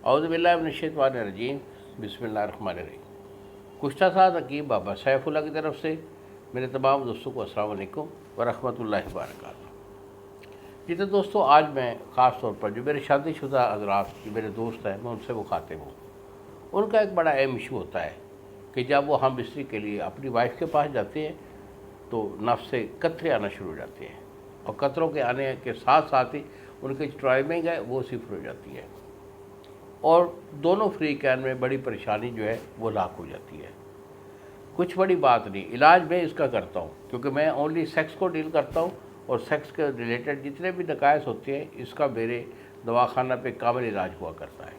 اعوذ باللہ من الشیطان الرجیم، بسم اللہ الرحمن الرحیم۔ کشتہ ساز حکیم بابا سیف اللہ کی طرف سے میرے تمام دوستوں کو السلام علیکم ورحمۃ اللہ وبرکاتہ۔ جی تو دوستوں، آج میں خاص طور پر جو میرے شادی شدہ حضرات جو میرے دوست ہیں میں ان سے مخاطب ہوں۔ ان کا ایک بڑا اہم ایشو ہوتا ہے کہ جب وہ ہم بستری کے لیے اپنی وائف کے پاس جاتے ہیں تو نفس سے قطرے آنا شروع ہو جاتے ہیں، اور قطروں کے آنے کے ساتھ ساتھ ہی ان کی ٹرائمنگ ہے وہ صفر ہو جاتی ہے، اور دونوں فری کین میں بڑی پریشانی جو ہے وہ لاحق ہو جاتی ہے۔ کچھ بڑی بات نہیں، علاج میں اس کا کرتا ہوں کیونکہ میں اونلی سیکس کو ڈیل کرتا ہوں، اور سیکس کے ریلیٹڈ جتنے بھی نقائص ہوتے ہیں اس کا میرے دواخانہ پہ کامل علاج ہوا کرتا ہے۔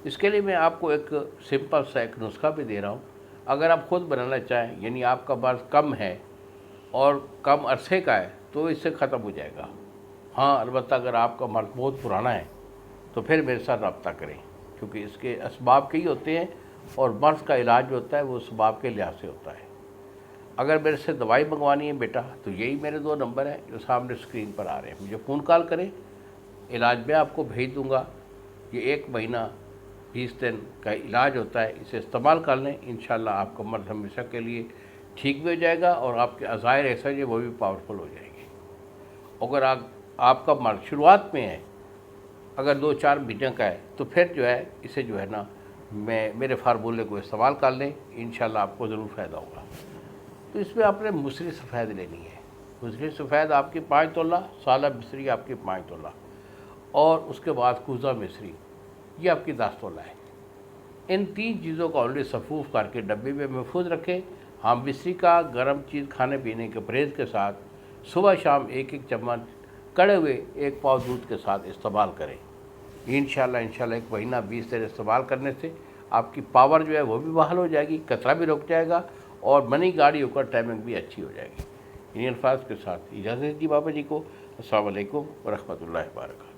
اس کے لیے میں آپ کو ایک سمپل سا ایک نسخہ بھی دے رہا ہوں، اگر آپ خود بنانا چاہیں، یعنی آپ کا مرض کم ہے اور کم عرصے کا ہے تو اس سے ختم ہو جائے گا۔ ہاں البتہ اگر آپ کا مرض بہت پرانا ہے تو پھر میرے ساتھ رابطہ کریں، کیونکہ اس کے اسباب کئی ہوتے ہیں اور مرض کا علاج جو ہوتا ہے وہ اسباب کے لحاظ سے ہوتا ہے۔ اگر میرے سے دوائی منگوانی ہے بیٹا تو یہی میرے 2 نمبر ہیں جو سامنے اسکرین پر آ رہے ہیں، مجھے فون کال کریں، علاج میں آپ کو بھیج دوں گا۔ یہ 1 مہینہ 20 دن کا علاج ہوتا ہے، اسے استعمال کر لیں، انشاءاللہ آپ کا مرض ہمیشہ کے لیے ٹھیک بھی ہو جائے گا اور آپ کے عزائر ایسا جو وہ بھی پاورفل ہو جائیں گے۔ اگر آپ کا مرض شروعات میں ہے، اگر 2-4 مہینے کا ہے تو پھر جو ہے اسے جو ہے نا میرے فارمولے کو استعمال کر لیں، انشاءاللہ آپ کو ضرور فائدہ ہوگا۔ تو اس میں آپ نے مصری سفید لینی ہے۔ مصری سفید آپ کی 5 تولہ، سالہ مصری آپ کی 5 تولہ، اور اس کے بعد کوزہ مصری یہ آپ کی 10 تولہ ہے۔ ان 3 چیزوں کو اونلی صفوف کر کے ڈبے میں محفوظ رکھیں۔ ہم مصری کا گرم چیز کھانے پینے کے پرہیز کے ساتھ صبح شام 1 چمچ کڑے ہوئے 1 پاؤ دودھ کے ساتھ استعمال کریں۔ انشاءاللہ 1 مہینہ 20 دن استعمال کرنے سے آپ کی پاور جو ہے وہ بھی بحال ہو جائے گی، قطرہ بھی رک جائے گا، اور منی گاڑی ہو کر ٹائمنگ بھی اچھی ہو جائے گی۔ انہی الفاظ کے ساتھ اجازت دی بابا جی کو۔ السلام علیکم ورحمۃ اللہ وبرکاتہ۔